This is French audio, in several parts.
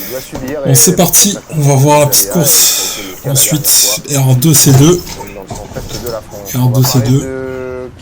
il doit subir. Bon, c'est parti, on va voir la petite course. Ensuite, R2 C2. R2 C2.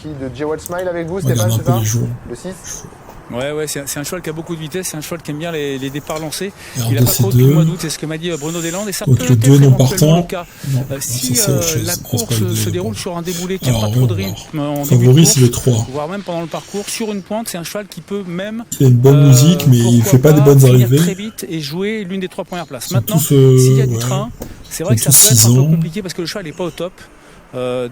Qui de Jewel Smile avec vous, On va Stéphane, regarder un c'est peu ça les jours. Le 6. Ouais, c'est un cheval qui a beaucoup de vitesse, c'est un cheval qui aime bien les départs lancés. R2 Il n'a pas trop C2. de mois d'août, c'est ce que m'a dit Bruno Deslandes, et ça Donc peut le être 2 non éventuellement partant. le cas. Non, Si ça, c'est autre chose. la On se course parle se de- déroule sur un déboulé qui n'a Alors, pas trop de on va rythme en début de Favori, course, c'est le 3. voire même pendant le parcours, sur une pointe, c'est un cheval qui peut même Il a une bonne musique, mais il fait pas des bonnes finir arrivées. très vite et jouer l'une des 3 premières places. Ils sont Maintenant, tous, s'il y a du ouais. train, c'est vrai Ils que ça sont peut tous être un 6 peu ans. compliqué parce que le cheval n'est pas au top.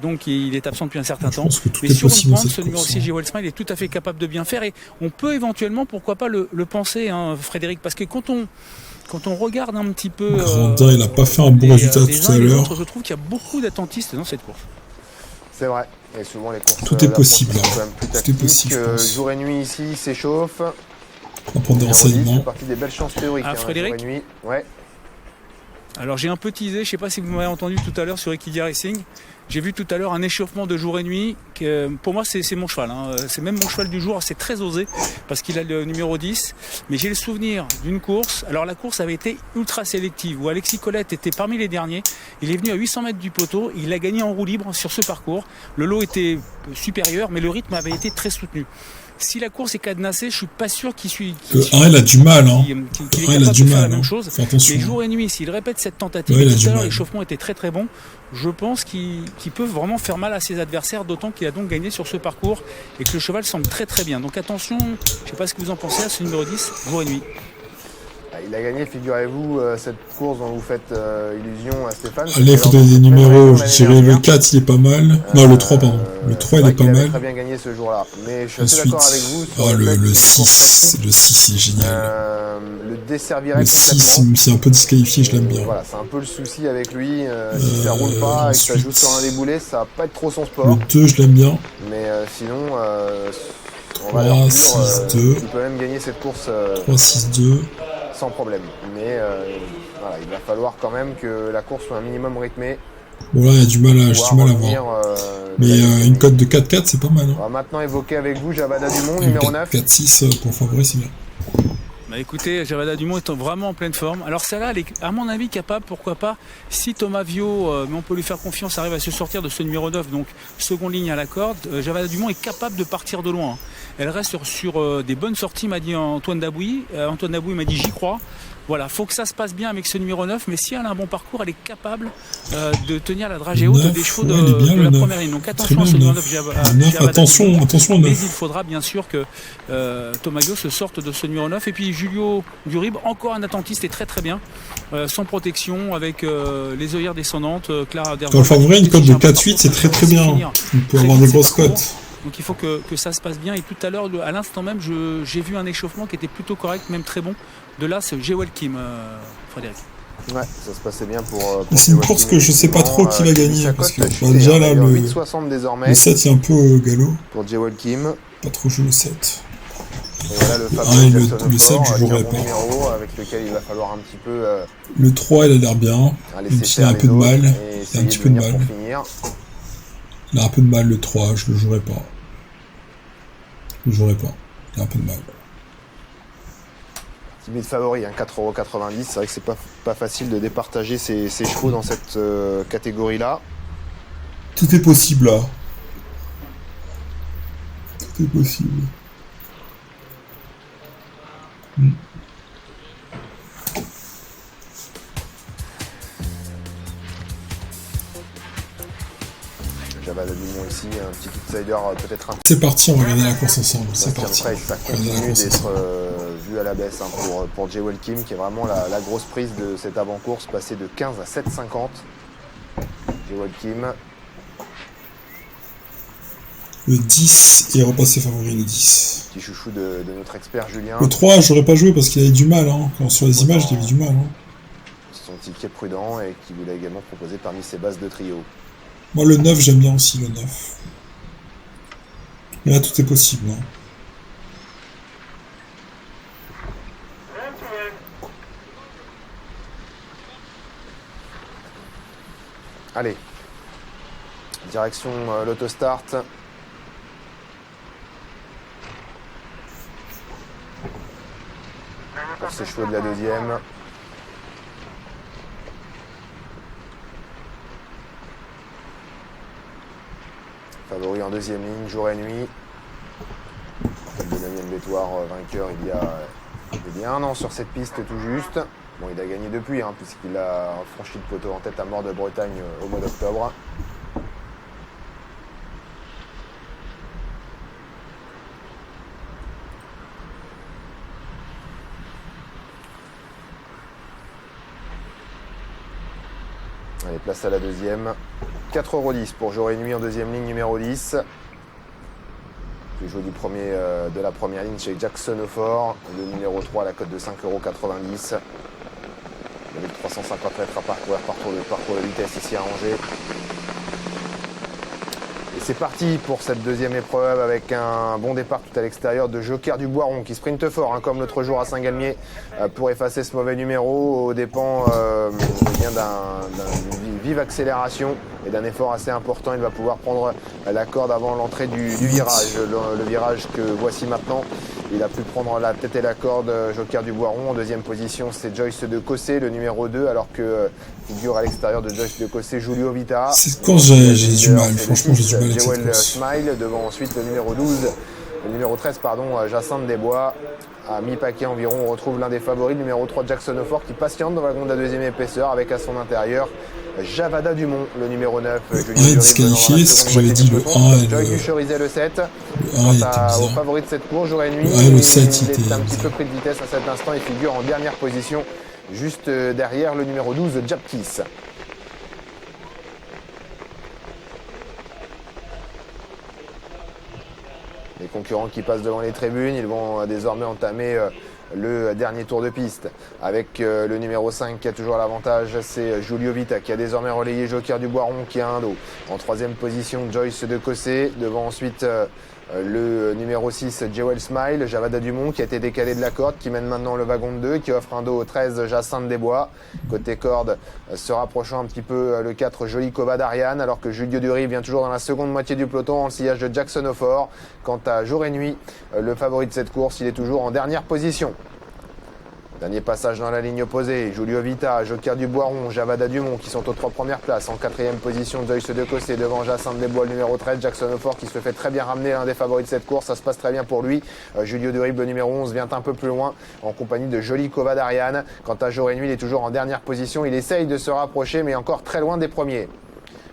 Donc il est absent depuis un certain Je temps. pense que tout Mais est sur une possible dans pointe, cette ce numéro course, 6, hein. Jewel Smile, est tout à fait capable de bien faire. Et on peut éventuellement, pourquoi pas, le penser, hein, Frédéric, parce que quand on regarde un petit peu Grandin, il a pas fait un bon résultat les tout uns à et les l'heure. autres, je trouve qu'il y a beaucoup d'attentistes dans cette course. C'est vrai. Et souvent les courses. Tout est possible, sont hein. quand même plus Tout est tactiques. possible, je pense. Jour et nuit ici, il s'échauffe. On va prendre des Numéro 10, renseignements. fait partie des belles chances théoriques. Ah, Frédéric jour et nuit. Ouais. Alors j'ai un peu teasé, je ne sais pas si vous m'avez entendu tout à l'heure sur Equidia Racing. J'ai vu tout à l'heure un échauffement de jour et nuit. Pour moi, c'est mon cheval. Hein. C'est même mon cheval du jour. C'est très osé parce qu'il a le numéro 10. Mais j'ai le souvenir d'une course. Alors la course avait été ultra sélective où Alexis Colette était parmi les derniers. Il est venu à 800 mètres du peloton. Il a gagné en roue libre sur ce parcours. Le lot était supérieur, mais le rythme avait été très soutenu. Si la course est cadenassée, je suis pas sûr qu'il suit. Le 1, il a du mal, hein. Qu'il Le 1, est il a capable du de faire la mal, même hein. chose. Fais attention. Mais jour et nuit, s'il répète cette tentative, Ouais, il a tout du à l'heure mal. l'échauffement était très très bon, je pense qu'il peut vraiment faire mal à ses adversaires, d'autant qu'il a donc gagné sur ce parcours et que le cheval semble très très bien. Donc attention, je ne sais pas ce que vous en pensez à ce numéro 10, jour et nuit. Il a gagné, figurez-vous, cette course dont vous faites illusion à Stéphane. Allez, il faut donner des numéros. Je dirais le 4, il est pas mal. Non, le 3, pardon. Le 3, il est pas Il avait mal. très bien gagné ce jour-là. Mais je suis assez Ensuite, d'accord avec vous sur ah, le fait le qu'il 6, le 6, c'est génial. le desservirait Le 6, complètement. c'est un peu disqualifié, je l'aime bien. Voilà, c'est un peu le souci avec lui. Si ça roule pas et que ça joue ensuite, sur un déboulé, ça va pas être trop son Le sport. 2, je l'aime bien. Mais sinon, on 3, va leur 6, dire 2. il peut même gagner cette course 3, 6, 2. sans problème. Mais voilà, il va falloir quand même que la course soit un minimum rythmée. Bon, là, j'ai du mal à voir. Mais une cote de 4-4, c'est pas mal. Hein. On va maintenant évoquer avec vous Javada Dumont, Et numéro 9. 4-6 pour favori, c'est bien. Bah écoutez, Javada Dumont est vraiment en pleine forme. Alors celle-là, elle est à mon avis capable, pourquoi pas, si Thomas Vio, mais on peut lui faire confiance, arrive à se sortir de ce numéro 9, donc seconde ligne à la corde, Javada Dumont est capable de partir de loin. Elle reste sur des bonnes sorties, m'a dit Antoine Dabouy. Antoine Dabouy m'a dit j'y crois. Voilà, faut que ça se passe bien avec ce numéro 9, mais si elle a un bon parcours, elle est capable de tenir la dragée haute des chevaux de la première ligne. Donc attention à ce numéro 9, attention au mais 9. il faudra bien sûr que Thomas Vio se sorte de ce numéro 9. Et puis Julio Durib, encore un attentiste et très très bien, sans protection, avec les œillères descendantes, Clara Dans le favori, une cote de 4-8, c'est très très bien. On peut avoir des grosses cotes. Donc il faut que ça se passe bien. Et tout à l'heure, à l'instant même, j'ai vu un échauffement qui était plutôt correct, même très bon. De là, c'est Jewel Kim, Frédéric. Ouais, ça se passait bien pour c'est une course que je sais pas trop qui va gagner. Parce que déjà là, le 8,60 désormais. Le 7 est un peu au galop. Pour Jewel Kim. Pas trop joué le 7. Et voilà le Ah, le 7, je jouerai pas. Numéro avec lequel il va falloir un petit peu. Le 3, il a l'air bien. Il a un peu de mal. Il a un petit peu de mal. Il a un peu de mal le 3, je le jouerai pas. Il a un peu de mal. Timide favori, hein, 4,90 €. C'est vrai que c'est pas facile de départager ces chevaux dans cette catégorie-là. Tout est possible là. Tout est possible. Javada Dumont ici, un petit outsider peut-être un peu. C'est parti, on va regarder la course ensemble. C'est parti. Ça continue d'être vu à la baisse hein, pour Jewel Kim, qui est vraiment la grosse prise de cette avant-course, passée de 15 à 7,50. Jewel Kim. Le 10 est repassé favori, le 10. Petit chouchou de notre expert Julien. Le 3, j'aurais pas joué parce qu'il avait du mal. Hein. Quand sur les images, il avait du mal. Hein. Son ticket prudent et qui vous l'a également proposé parmi ses bases de trio. Moi, le 9, j'aime bien aussi le 9. Mais là, tout est possible. Hein. Allez. Direction l'autostart. Pour ces chevaux de la deuxième. Favori en deuxième ligne, jour et nuit. Le 9e Bétoir vainqueur il y a 1 an sur cette piste tout juste. Bon, il a gagné depuis, puisqu'il a franchi le poteau en tête à Mort de Bretagne au mois d'octobre. Allez, place à la deuxième. 4,10 € pour jour et nuit en deuxième ligne, numéro 10. Qui joue du premier de la première ligne chez Jackson O'Fort. Le numéro 3 à la cote de 5,90 €. Il y avait 350 mètres à parcourir, parcours de vitesse ici à Angers. Et c'est parti pour cette deuxième épreuve avec un bon départ tout à l'extérieur de Joker du Boiron qui sprinte fort, comme l'autre jour à Saint-Galmier, pour effacer ce mauvais numéro aux dépens d'une vive accélération et d'un effort assez important. Il va pouvoir prendre la corde avant l'entrée du virage, le virage que voici maintenant. Il a pu prendre la tête et la corde, Joker du Boiron. En deuxième position, c'est Joyce de Cossé, le numéro 2, alors que figure à l'extérieur de Joyce de Cossé, Julio Vita. Cette course, j'ai du mal, franchement, j'ai du mal avec cette course. Smile, devant ensuite le numéro 13, Jacinthe Desbois. À mi-paquet environ, on retrouve l'un des favoris, le numéro 3, Jackson O'Fort, qui patiente dans le wagon de la deuxième épaisseur, avec à son intérieur Javada Dumont, le numéro 9. Julien disqualifié, c'est ce que j'avais dit, le 1 et Joy du Cherizet, le 7. Au favori de cette course, jour et nuit, le 7, il est un petit peu pris de vitesse à cet instant. Il figure en dernière position, juste derrière le numéro 12, Japkis. Les concurrents qui passent devant les tribunes, ils vont désormais entamer le dernier tour de piste avec le numéro 5 qui a toujours l'avantage, c'est Julio Vita qui a désormais relayé Joker du Boiron qui a un dos. En troisième position, Joyce de Cossé, devant ensuite le numéro 6, Jewel Smile, Javada Dumont qui a été décalé de la corde, qui mène maintenant le wagon de 2, qui offre un dos au 13, Jacinthe Desbois. Côté corde, se rapprochant un petit peu le 4, Joli Cova d'Ariane, alors que Julio Dury vient toujours dans la seconde moitié du peloton en sillage de Jackson O'Fort. Quant à jour et nuit, le favori de cette course, il est toujours en dernière position. Dernier passage dans la ligne opposée, Julio Vita, Joker du Boiron, Javada Dumont qui sont aux 3 premières places. En 4e position, Joyce de Cossé devant Jacinthe Desbois, le numéro 13, Jackson O'Fort qui se fait très bien ramener, l'un des favoris de cette course. Ça se passe très bien pour lui. Julio Durib, le numéro 11, vient un peu plus loin en compagnie de Joli Cova d'Ariane. Quant à jour et nuit, il est toujours en dernière position. Il essaye de se rapprocher, mais encore très loin des premiers.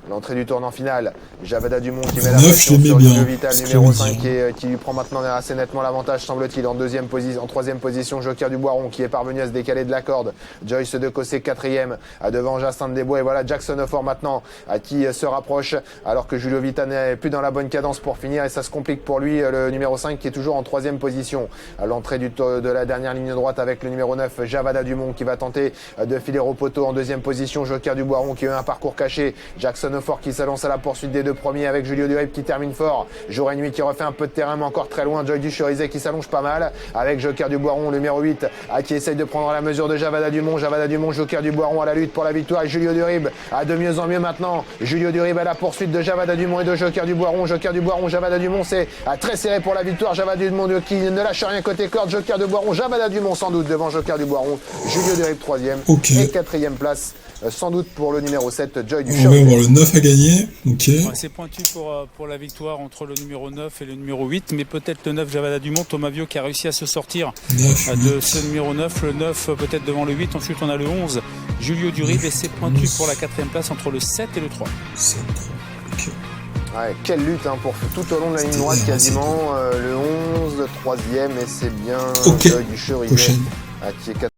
L'entrée du tournant final, Javada Dumont qui met la pression sur Julio Vita, le numéro 5 qui lui prend maintenant assez nettement l'avantage, semble-t-il. En 3e position, Joker du Boiron qui est parvenu à se décaler de la corde. Joyce de Cossé 4e devant Jacinthe Desbois. Et voilà Jackson O'Fort maintenant qui se rapproche alors que Julio Vita n'est plus dans la bonne cadence pour finir et ça se complique pour lui, le numéro 5 qui est toujours en 3e position. À l'entrée de la dernière ligne droite avec le numéro 9, Javada Dumont qui va tenter de filer au poteau. En 2e position, Joker du Boiron qui a eu un parcours caché. Jackson O'Fort qui s'allonce à la poursuite des 2 premiers avec Julio Durib qui termine fort. Jour et nuit qui refait un peu de terrain mais encore très loin. Joy du Cherizet qui s'allonge pas mal avec Joker du Boiron, le numéro 8 qui essaye de prendre la mesure de Javada Dumont. Javada Dumont, Joker du Boiron à la lutte pour la victoire. Et Julio Durib de mieux en mieux maintenant. Julio Durib à la poursuite de Javada Dumont et de Joker du Boiron. Joker du Boiron, Javada Dumont, c'est très serré pour la victoire. Javada Dumont qui ne lâche rien côté corde. Joker du Boiron, Javada Dumont sans doute devant Joker du Boiron. Julio Durib 3e et 4e place. Sans doute pour le numéro 7, Joy du Cherizet. On va voir le 9 à gagner. Okay. Ouais, c'est pointu pour la victoire entre le numéro 9 et le numéro 8, mais peut-être le 9 Javada Dumont, Thomas Viau qui a réussi à se sortir de ce numéro 9, le 9 peut-être devant le 8, ensuite on a le 11, Julio Durib, et c'est pointu pour la 4e place entre le 7 et le 3. 7, 3. Okay. Ouais, quelle lutte pour tout au long de la ligne droite quasiment, le 11, 3e, et c'est bien Joy du Cherizet qui est